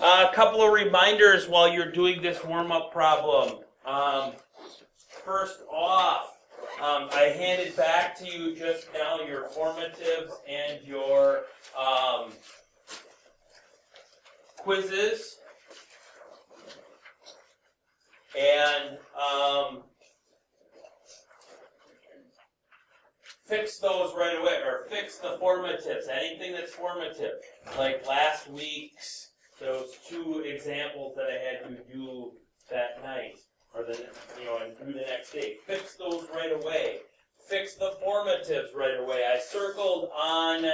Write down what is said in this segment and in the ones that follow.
A couple of reminders while you're doing this warm-up problem. First off, I handed back to you just now your formatives and your quizzes. And fix those right away, or fix the formatives, anything that's formative. Like last week's, those two examples that I had to do that night, or and do the next day. Fix those right away. Fix the formatives right away. I circled on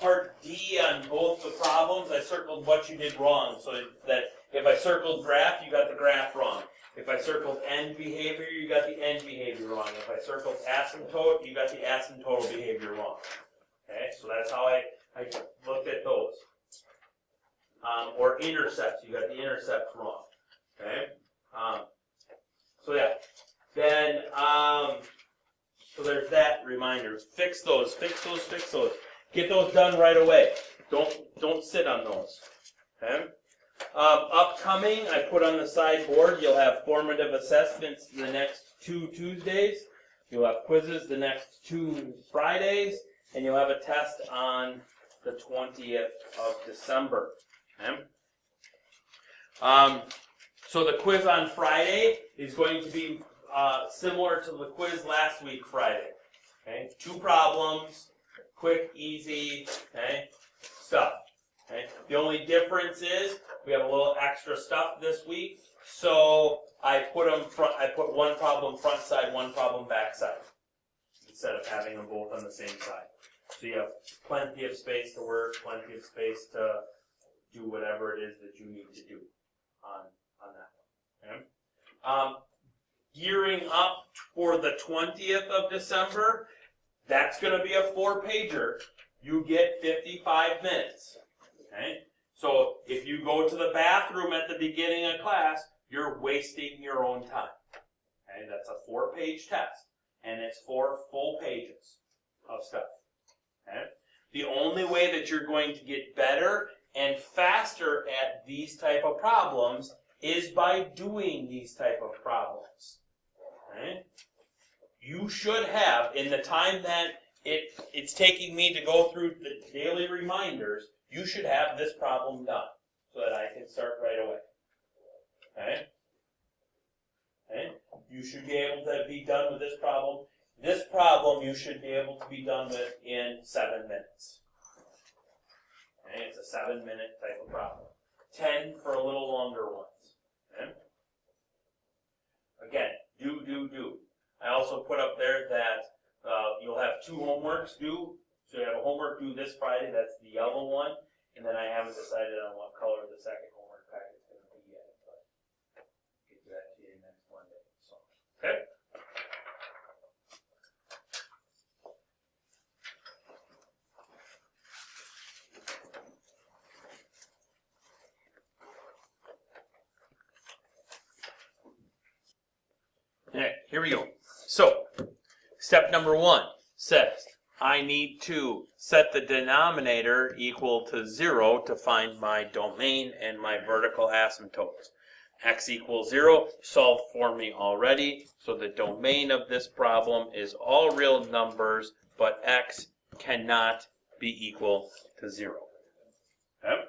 part D on both the problems. I circled what you did wrong, so that if I circled graph, you got the graph wrong. If I circled end behavior, you got the end behavior wrong. If I circled asymptote, you got the asymptotal behavior wrong. Okay, so that's how I looked at those. Or intercepts, you got the intercepts wrong. Okay, so yeah. Then so there's that reminder. Fix those. Get those done right away. Don't sit on those. Okay. Upcoming, I put on the sideboard, you'll have formative assessments the next 2 Tuesdays, you'll have quizzes the next 2 Fridays, and you'll have a test on the 20th of December. Okay? So the quiz on Friday is going to be similar to the quiz last week Friday. Okay? 2 problems, quick, easy, okay, stuff. Okay? The only difference is we have a little extra stuff this week, so I put one problem front side, one problem back side, instead of having them both on the same side. So you have plenty of space to work, plenty of space to do whatever it is that you need to do on that one. Okay? Gearing up for the 20th of December, that's going to be a 4-pager. You get 55 minutes. Okay? So if you go to the bathroom at the beginning of class, you're wasting your own time. Okay? That's a 4-page test, and it's 4 full pages of stuff. Okay? The only way that you're going to get better and faster at these type of problems is by doing these type of problems. Okay? You should have, in the time that it's taking me to go through the daily reminders, you should have this problem done so that I can start right away. Okay? Okay? You should be able to be done with this problem. This problem you should be able to be done with in 7 minutes. Okay? It's a 7-minute type of problem. 10 for a little longer ones. Okay? Again, do. I also put up there that you'll have 2 homeworks due. So you have a homework due this Friday, that's the yellow one, and then I haven't decided on what color the second homework packet is going to be yet, but I'll get that to you next Monday. So, okay? Okay, here we go. So, step number 1 says, I need to set the denominator equal to 0 to find my domain and my vertical asymptotes. X equals 0, solved for me already, so the domain of this problem is all real numbers, but X cannot be equal to 0. Okay?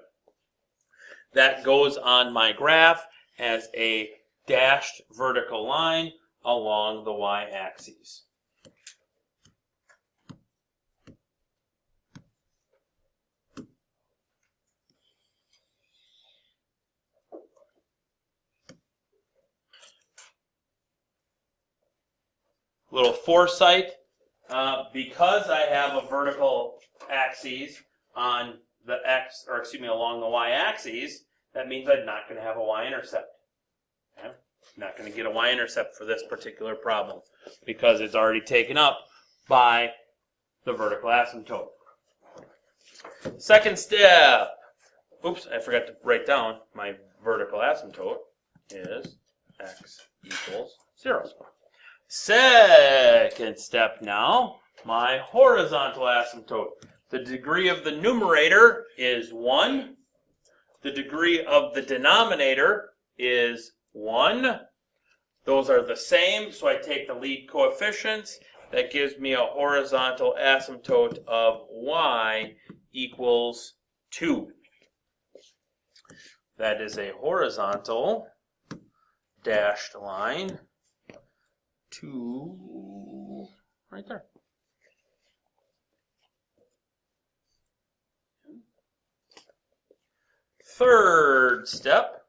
That goes on my graph as a dashed vertical line along the y-axis. Little foresight, because I have a vertical axis on the along the y-axis, that means I'm not going to have a y-intercept. Okay? I'm not going to get a y-intercept for this particular problem because it's already taken up by the vertical asymptote. Second step. Oops, I forgot to write down my vertical asymptote is x equals 0. Second step now, my horizontal asymptote. The degree of the numerator is 1. The degree of the denominator is 1. Those are the same, so I take the lead coefficients. That gives me a horizontal asymptote of y equals 2. That is a horizontal dashed line to right there. Third step,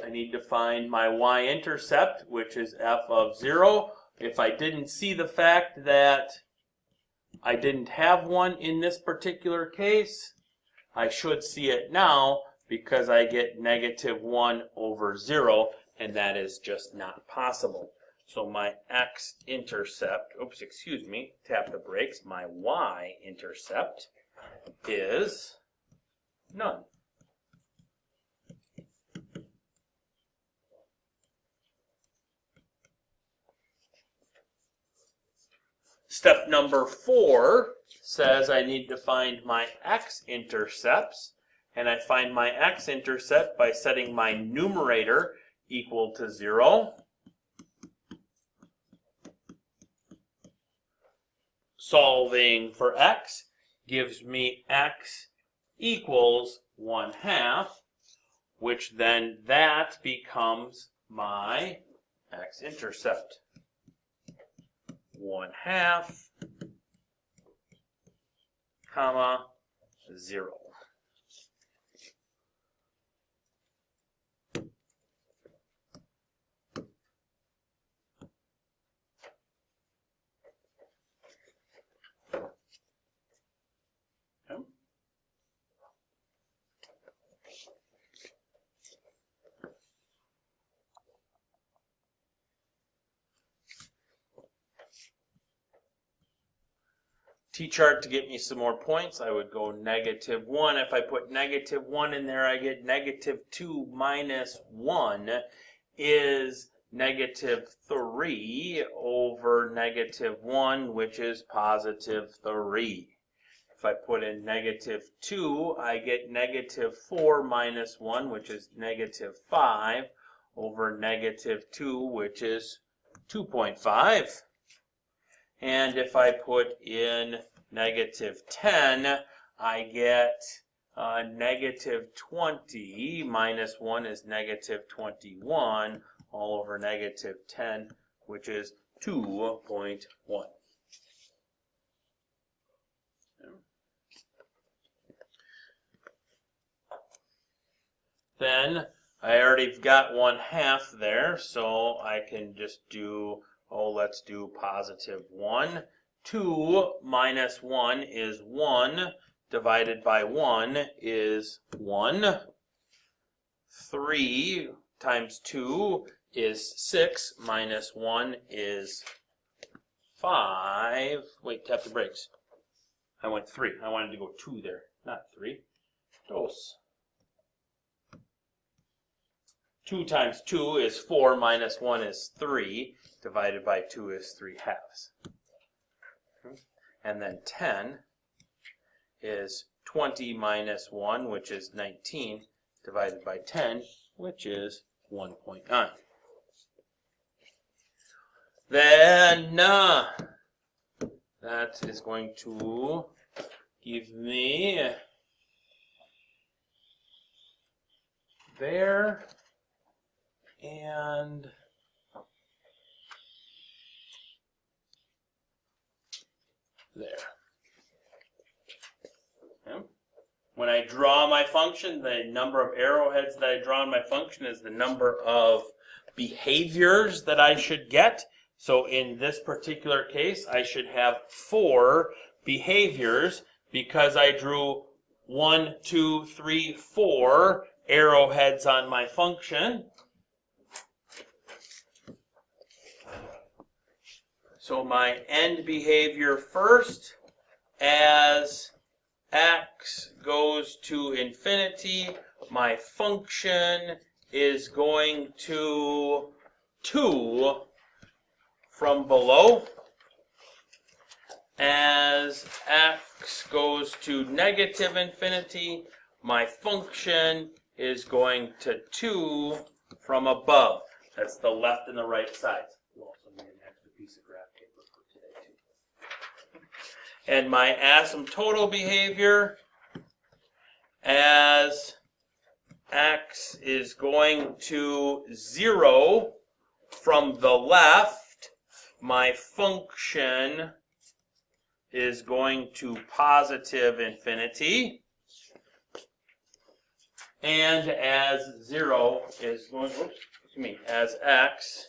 I need to find my y-intercept, which is f of 0. If I didn't see the fact that I didn't have one in this particular case, I should see it now because I get negative 1 over 0, and that is just not possible. So my x-intercept, oops, excuse me, tap the brakes, my y-intercept is none. Step number 4 says I need to find my x-intercepts, and I find my x-intercept by setting my numerator equal to 0. Solving for x gives me x equals 1/2, which then that becomes my x-intercept. 1/2, comma, 0. T-chart to get me some more points, I would go negative 1. If I put negative 1 in there, I get negative 2 minus 1 is negative 3 over negative 1, which is positive 3. If I put in negative 2, I get negative 4 minus 1, which is negative 5, over negative 2, which is 2.5. And if I put in negative 10, I get negative 20 minus 1 is negative 21 all over negative 10, which is 2.1. Then I already got 1/2 there, so I can just do, let's do positive 1. 2 minus 1 is 1, divided by 1 is 1. 3 times 2 is 6, minus 1 is 5. Wait, tap the brakes. I went 3. I wanted to go 2 there, not 3. Dos. 2 times 2 is 4, minus 1 is 3, divided by 2 is 3/2. And then 10 is 20 minus 1, which is 19, divided by 10, which is 1.9. Then that is going to give me there and there. Okay. When I draw my function, the number of arrowheads that I draw in my function is the number of behaviors that I should get. So in this particular case, I should have 4 behaviors because I drew 1, 2, 3, 4 arrowheads on my function. So my end behavior first, as x goes to infinity, my function is going to 2 from below. As x goes to negative infinity, my function is going to 2 from above. That's the left and the right sides. We'll also need an extra piece of graph paper for today too. And my asymptotal behavior as x is going to 0 from the left, my function is going to positive infinity. And as 0 is going, as x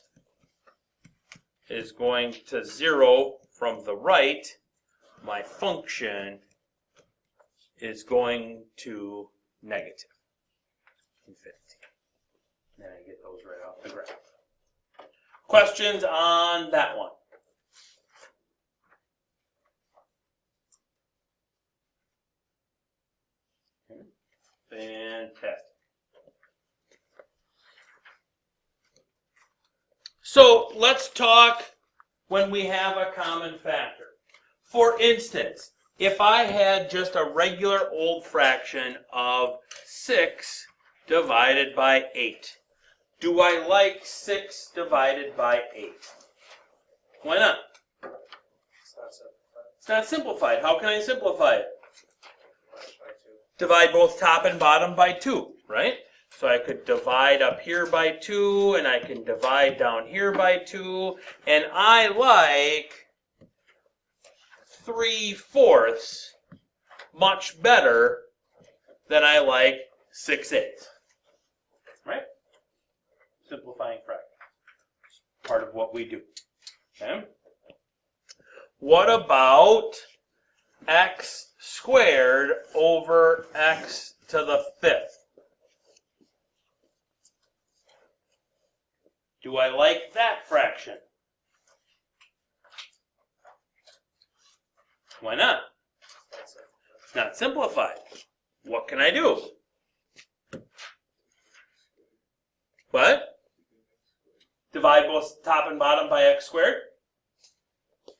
is going to 0 from the right, my function is going to negative infinity. Then I get those right off the graph. Questions on that one? Okay. Fantastic. So let's talk when we have a common factor. For instance, if I had just a regular old fraction of 6 divided by 8, do I like 6 divided by 8? Why not? It's not simplified. How can I simplify it? Divide both top and bottom by 2, right? So I could divide up here by 2, and I can divide down here by 2, and I like 3/4 much better than I like 6/8. Right? Simplifying fractions. Part of what we do. Okay? What about x squared over x to the 5th? Do I like that fraction? Why not? It's not simplified. What can I do? What? Divide both top and bottom by x squared?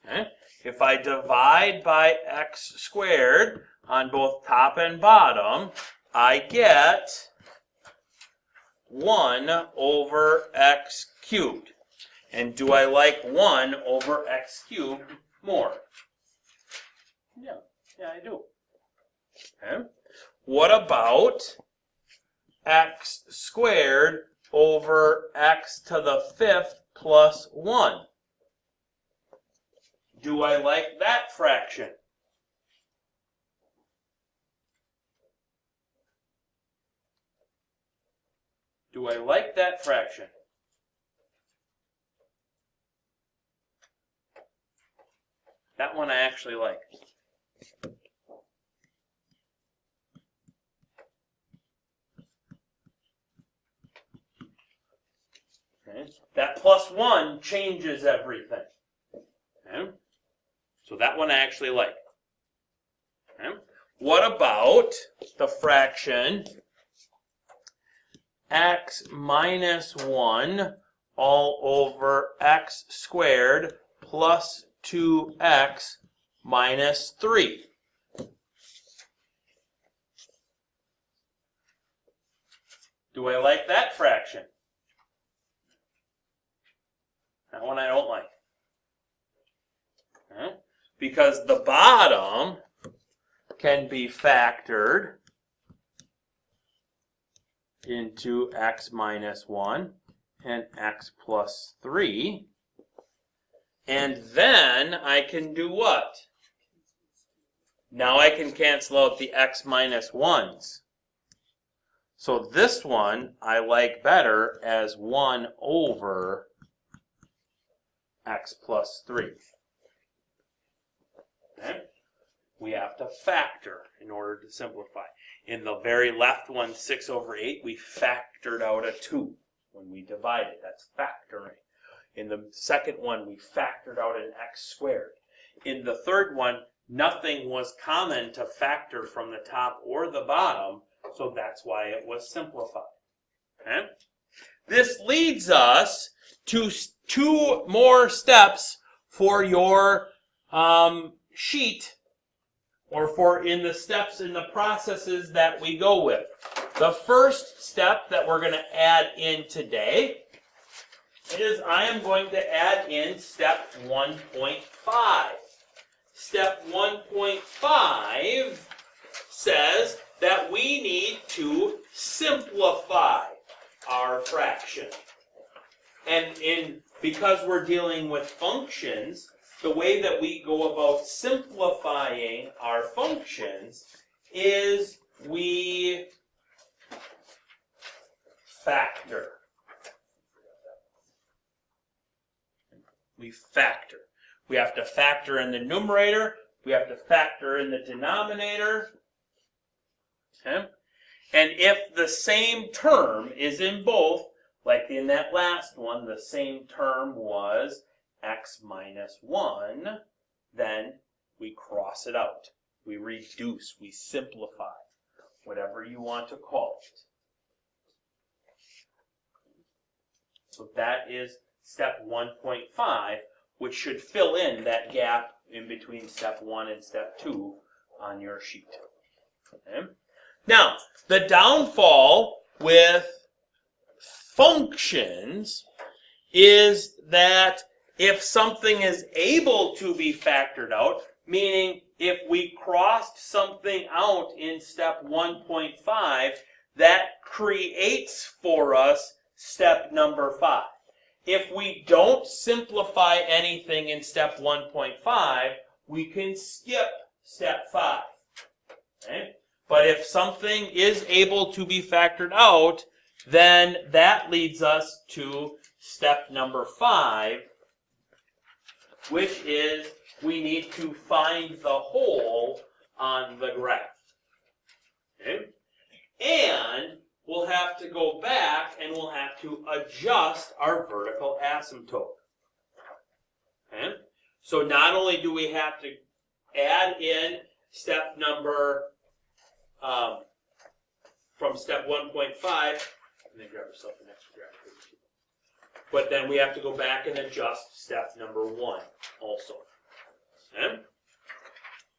Okay. If I divide by x squared on both top and bottom, I get 1 over x cubed. And do I like 1 over x cubed more? Yeah, I do. Okay. What about x squared over x to the 5th plus 1? Do I like that fraction? Do I like that fraction? That one I actually like. Okay. That plus 1 changes everything. Okay. So that one I actually like. Okay. What about the fraction x minus 1 all over x squared plus 2x minus 3? Do I like that fraction? That one I don't like. Okay. Because the bottom can be factored into x minus 1 and x plus 3. And then I can do what? Now I can cancel out the x minus 1s. So this one I like better as 1 over x plus 3. Okay? We have to factor in order to simplify. In the very left one, 6 over 8, we factored out a 2 when we divided. That's factoring. In the second one, we factored out an x squared. In the third one, nothing was common to factor from the top or the bottom, so that's why it was simplified. Okay? This leads us to 2 more steps for your sheet or in the steps in the processes that we go with. The first step that we're going to add in today is I am going to add in step 1.5. Step 1.5 says that we need to simplify our fraction. And because we're dealing with functions, the way that we go about simplifying our functions is we factor. We factor. We have to factor in the numerator. We have to factor in the denominator. Okay? And if the same term is in both, like in that last one, the same term was x minus 1, then we cross it out. We reduce, we simplify, whatever you want to call it. So that is step 1.5, which should fill in that gap in between step 1 and step 2 on your sheet. Okay? Now, the downfall with functions is that if something is able to be factored out, meaning if we crossed something out in step 1.5, that creates for us step number 5. If we don't simplify anything in step 1.5, we can skip step 5. Okay? But if something is able to be factored out, then that leads us to step number 5, which is we need to find the hole on the graph. Okay? And we'll have to go back and we'll have to adjust our vertical asymptote. Okay? So not only do we have to add in step number, from step 1.5, and then grab yourself an extra graph. But then we have to go back and adjust step number 1 also. Okay?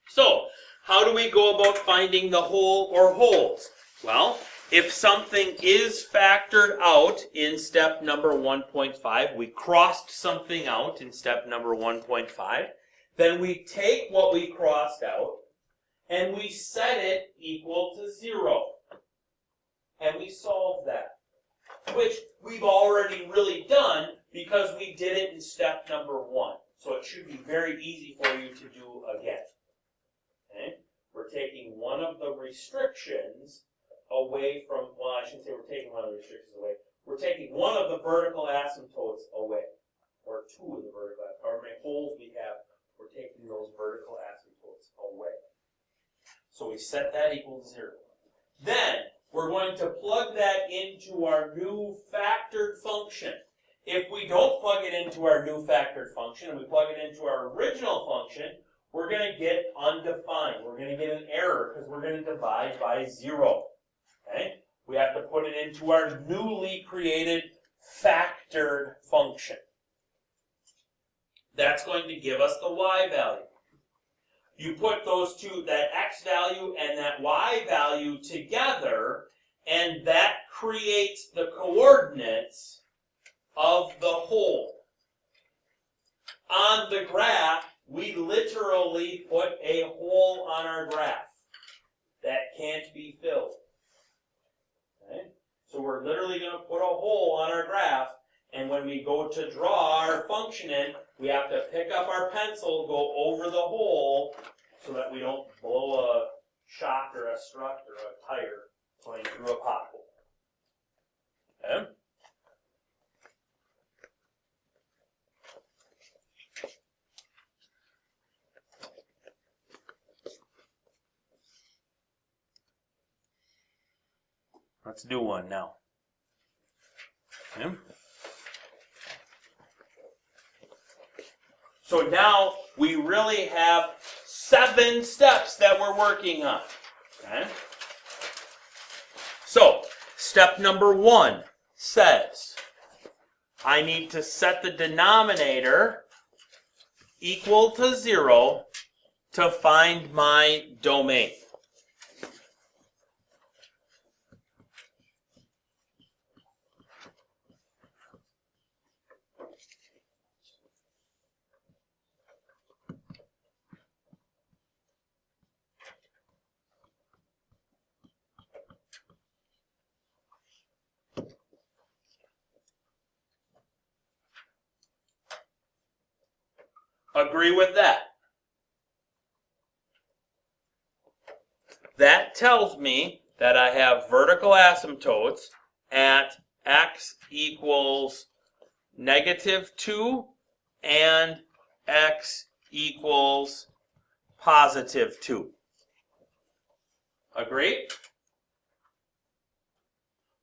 So, how do we go about finding the hole or holes? Well, if something is factored out in step number 1.5, we crossed something out in step number 1.5, then we take what we crossed out and we set it equal to 0. And we solve that, which we've already really done because we did it in step number 1. So it should be very easy for you to do again. Okay? We're taking one of the restrictions away from, well, I shouldn't say we're taking one of the restrictions away. We're taking one of the vertical asymptotes away, or 2 of the vertical asymptotes. However many holes we have, we're taking those vertical asymptotes away. So we set that equal to 0. Then we're going to plug that into our new factored function. If we don't plug it into our new factored function and we plug it into our original function, we're going to get undefined. We're going to get an error because we're going to divide by 0. Okay? We have to put it into our newly created factored function. That's going to give us the y value. You put those two, that x value and that y value together, and that creates the coordinates of the hole. On the graph, we literally put a hole on our graph that can't be filled. Okay? So we're literally going to put a hole on our graph, and when we go to draw our function in, we have to pick up our pencil, go over the hole, so that we don't blow a shock or a strut or a tire going through a pothole. Okay? Let's do one now. Okay? So now we really have 7 steps that we're working on. Okay? So, step number 1 says, I need to set the denominator equal to 0 to find my domain. Agree with that? That tells me that I have vertical asymptotes at x equals -2 and x equals +2. Agree?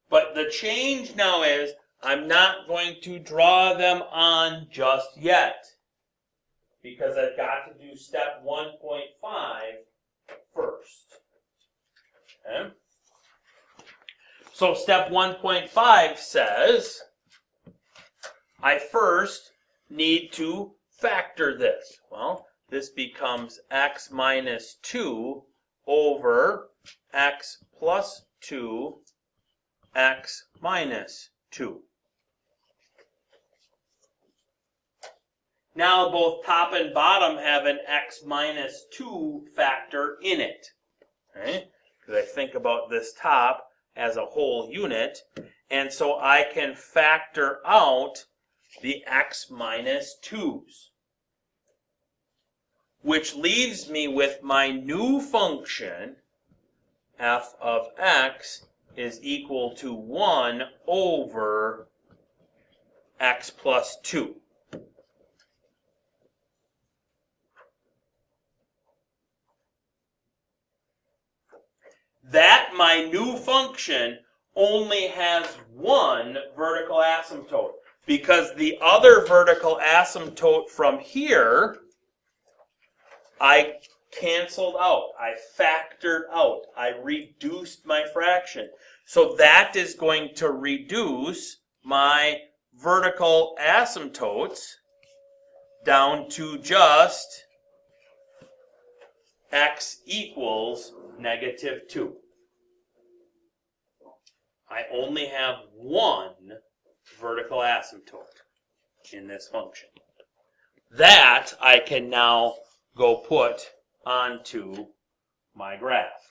But the change now is I'm not going to draw them on just yet, because I've got to do step 1.5 first. Okay? So step 1.5 says I first need to factor this. Well, this becomes x minus 2 over x plus 2, x minus 2. Now both top and bottom have an x minus 2 factor in it. Right? Because I think about this top as a whole unit, and so I can factor out the x minus 2's. Which leaves me with my new function, f of x is equal to 1 over x plus 2. That, my new function, only has one vertical asymptote, because the other vertical asymptote from here, I canceled out, I factored out, I reduced my fraction. So that is going to reduce my vertical asymptotes down to just x equals -2. I only have one vertical asymptote in this function. That I can now go put onto my graph.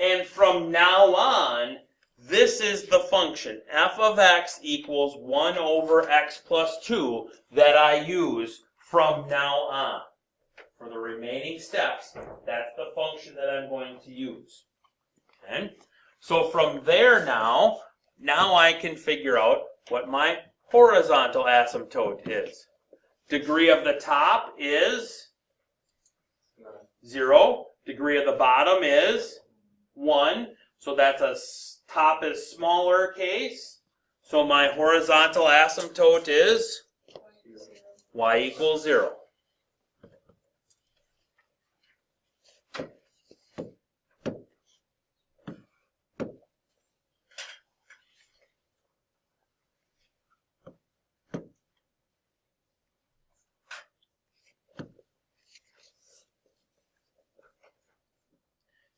And from now on, this is the function, f of x equals 1 over x plus 2, that I use from now on. For the remaining steps, that's the function that I'm going to use. Okay? So from there now I can figure out what my horizontal asymptote is. Degree of the top is 0. Degree of the bottom is 1. So that's a top is smaller case. So my horizontal asymptote is y equals 0.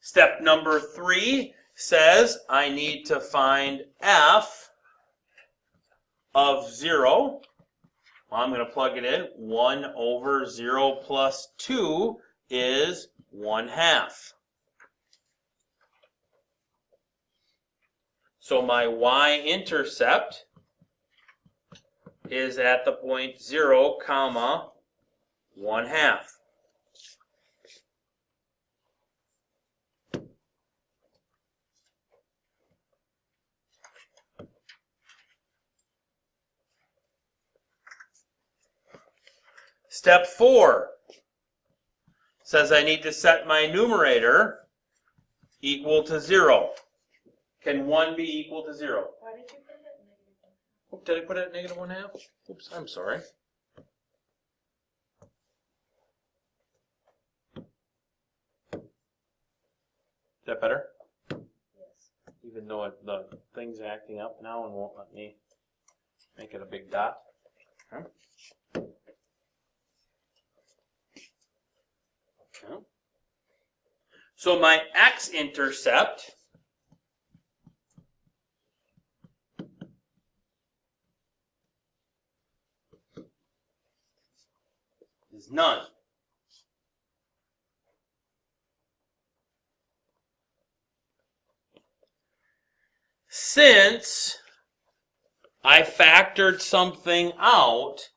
Step number 3 says I need to find f of 0. Well, I'm going to plug it in. 1 over 0 plus 2 is 1/2. So my y-intercept is at the point 0, 1/2. Step 4 says I need to set my numerator equal to 0. Can 1 be equal to 0? Why did you put it negative? Oh, did I put it at -1/2? Oops, I'm sorry. Is that better? Yes. Even though the thing's acting up now and won't let me make it a big dot. Huh? Okay. So my x-intercept is none. Since I factored something out,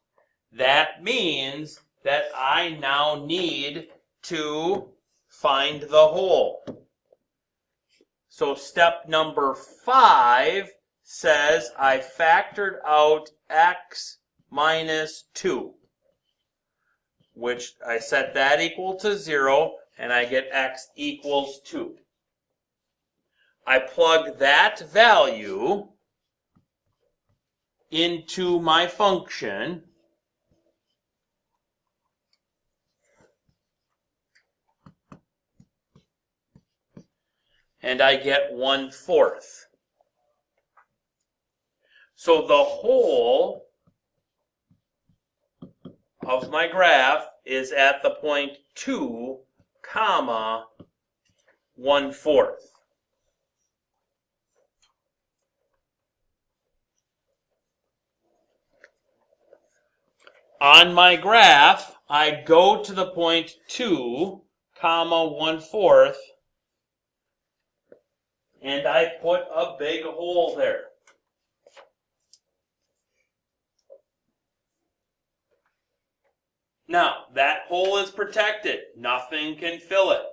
that means that I now need to find the whole. So step number 5 says I factored out x minus 2, which I set that equal to 0, and I get x equals 2. I plug that value into my function, and I get 1/4. So the whole of my graph is at the point 2, 1/4. On my graph, I go to the point 2, 1/4, and I put a big hole there. Now, that hole is protected. Nothing can fill it.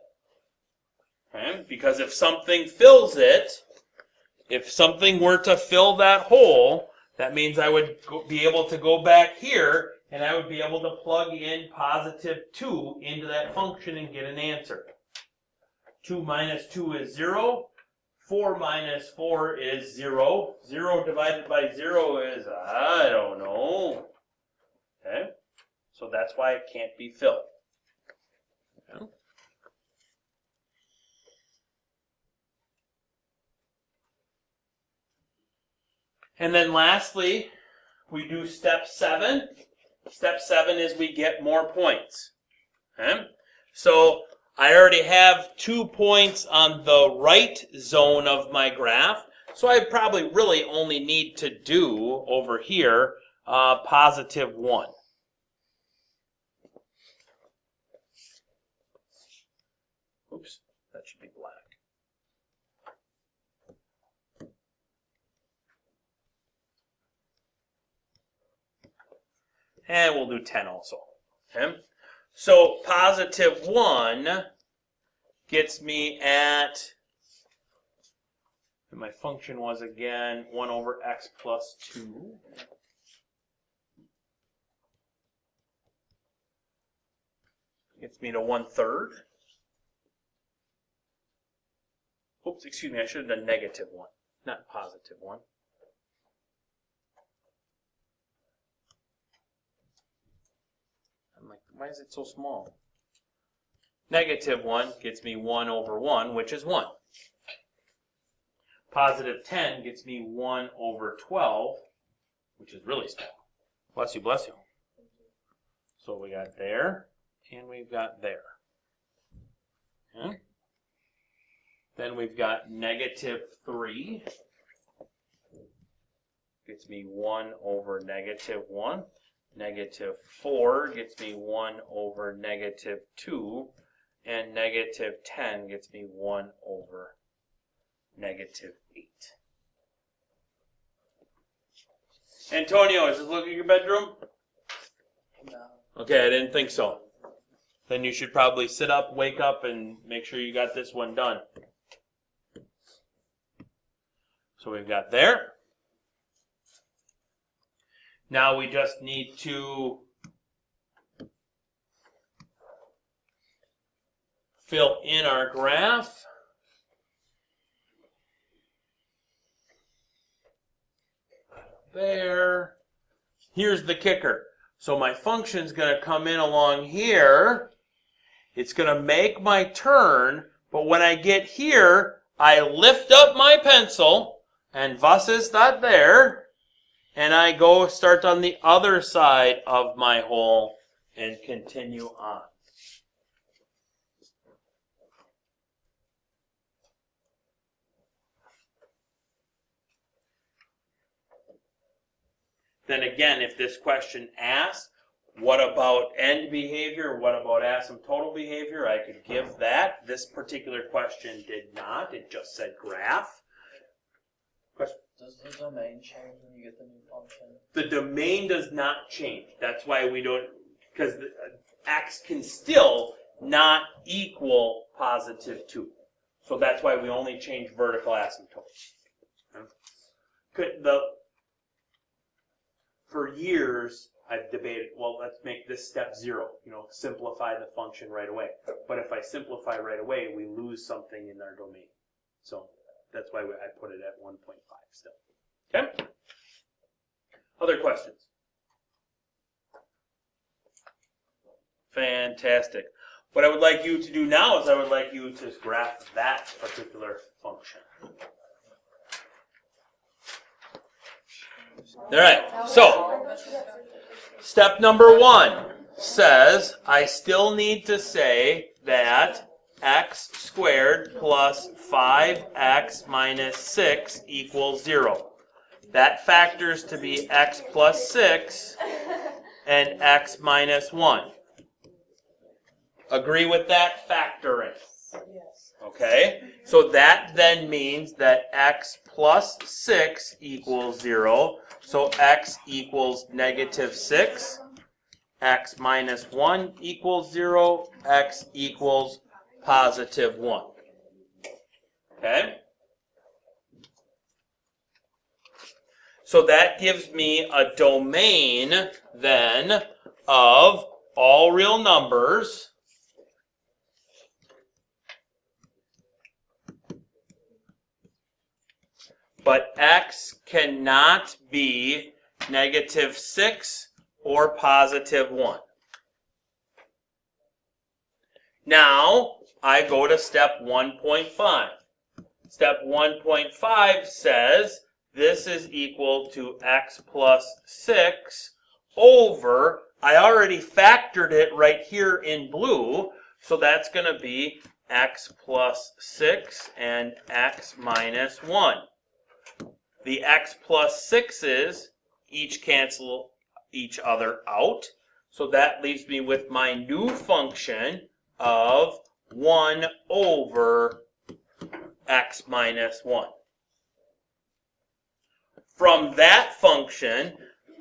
Okay? Because if something fills it, if something were to fill that hole, that means I would be able to go back here and I would be able to plug in +2 into that function and get an answer. 2 minus 2 is 0. 4 minus 4 is 0. 0 divided by 0 is, I don't know. Okay? So that's why it can't be filled. Okay? And then lastly, we do step 7. Step 7 is we get more points. Okay? So I already have 2 points on the right zone of my graph. So I probably really only need to do over here +1. Oops, that should be black. And we'll do 10 also. Okay? So +1 gets me at, and my function was again 1/x plus 2. Gets me to 1/3. Oops, excuse me, I should have done -1, not +1. I'm like, why is it so small? -1 gets me 1/1, which is 1. +10 gets me 1/12, which is really small. Bless you, bless you. So we got there, and we've got there. Okay. Then we've got -3. Gets me 1/-1. -4 gets me 1/-2. And -10 gets me 1/-8. Antonio, is this looking at your bedroom? No. Okay, I didn't think so. Then you should probably sit up, wake up, and make sure you got this one done. So we've got there. Now we just need to fill in our graph. there. Here's the kicker. So my function's going to come in along here. It's going to make my turn, but when I get here, I lift up my pencil, and was ist that there? And I go start on the other side of my hole and continue on. Then again, if this question asks, what about end behavior? What about asymptotal behavior? I could give that. This particular question did not. It just said graph. Question? Does the domain change when you get the new function? The domain does not change. That's why we don't, because x can still not equal positive 2. So that's why we only change vertical asymptotes. For years, I've debated, well, let's make this step 0, simplify the function right away. But if I simplify right away, we lose something in our domain. So that's why I put it at 1.5 still. Okay? Other questions? Fantastic. What I would like you to do now is I would like you to graph that particular function. All right, so step number 1 says I still need to say that x squared plus 5x minus 6 equals 0. That factors to be x plus 6 and x minus 1. Agree with that factoring? Yes. Okay, so that then means that x plus 6 equals 0. So x equals negative 6. X minus 1 equals 0. X equals positive 1. Okay? So that gives me a domain then of all real numbers but x cannot be negative 6 or positive 1. Now, I go to step 1.5. Step 1.5 says this is equal to x plus 6 over, I already factored it right here in blue, so that's going to be x plus 6 and x minus 1. The x plus 6's each cancel each other out. So that leaves me with my new function of 1 over x minus 1. From that function,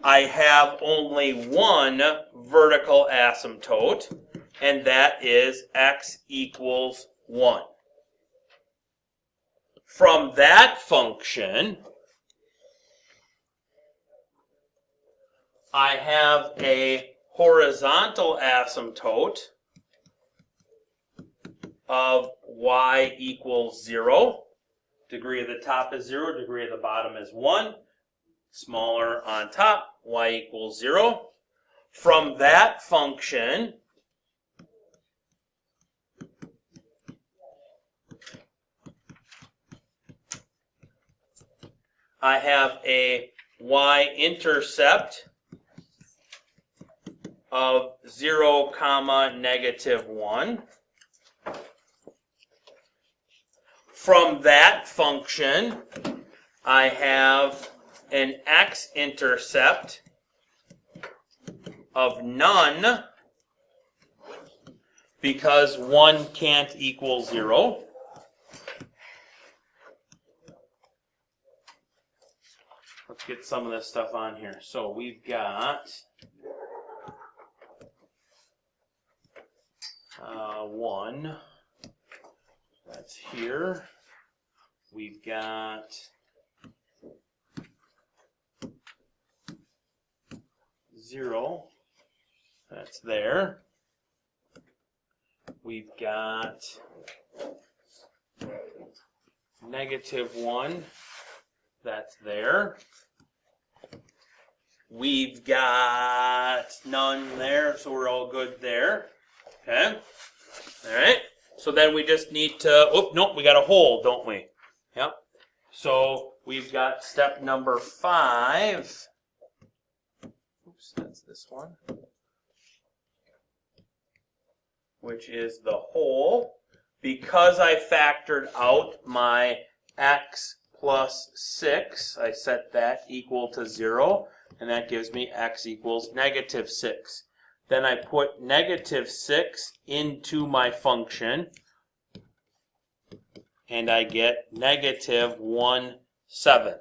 I have only one vertical asymptote, and that is x equals 1. From that function, I have a horizontal asymptote of y equals 0. Degree of the top is 0, degree of the bottom is 1. Smaller on top, y equals 0. From that function, I have a y-intercept of 0, negative 1. From that function, I have an x-intercept of none, because 1 can't equal 0. Let's get some of this stuff on here. So we've got 1. That's here. We've got 0. That's there. We've got negative 1. That's there. We've got none there, so we're all good there. Okay. All right. So then we just need to, oh, nope, we got a hole, don't we? Yep. So we've got step number 5. Oops, that's this one. Which is the hole. Because I factored out my x plus 6, I set that equal to 0, and that gives me x equals negative 6. Then I put negative 6 into my function, and I get negative 1/7.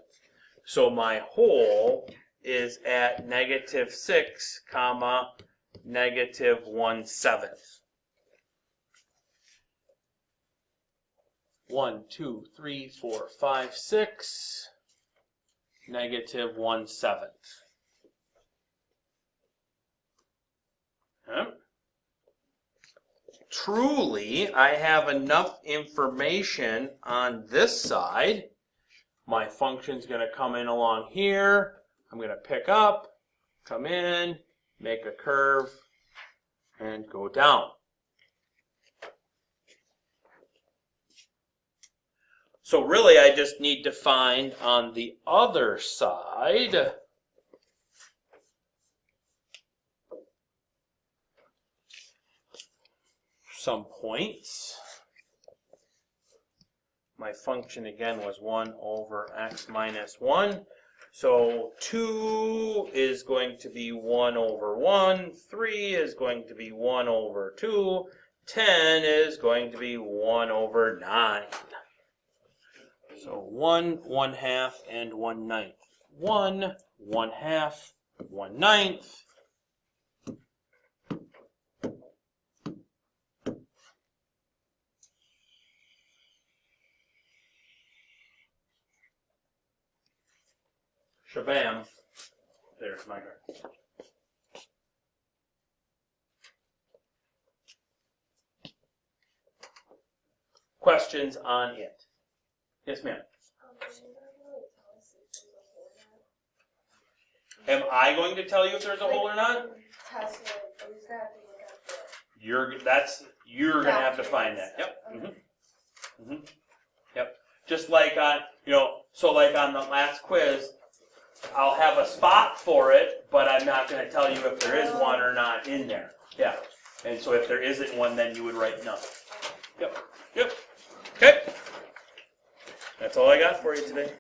So my hole is at negative 6, comma, negative 1/7. 1, 2, 3, 4, 5, 6, negative 1/7. Okay. Truly, I have enough information on this side. My function's going to come in along here. I'm going to pick up, come in, make a curve, and go down. So really, I just need to find on the other side some points. My function again was 1 over x minus 1. So 2 is going to be 1 over 1. 3 is going to be 1 over 2. 10 is going to be 1 over 9. So 1, 1/2, and 1/9. 1, 1/2, 1/9. Shabam. There's my card. Questions on it? Yes, ma'am. Am I going to tell you if there's a hole or not? You're gonna have to find that. Yep. Yep. Just like on so like on the last quiz, I'll have a spot for it, but I'm not going to tell you if there is one or not in there. Yeah. And so if there isn't one, then you would write none. Yep. Yep. Okay. That's all I got for you today.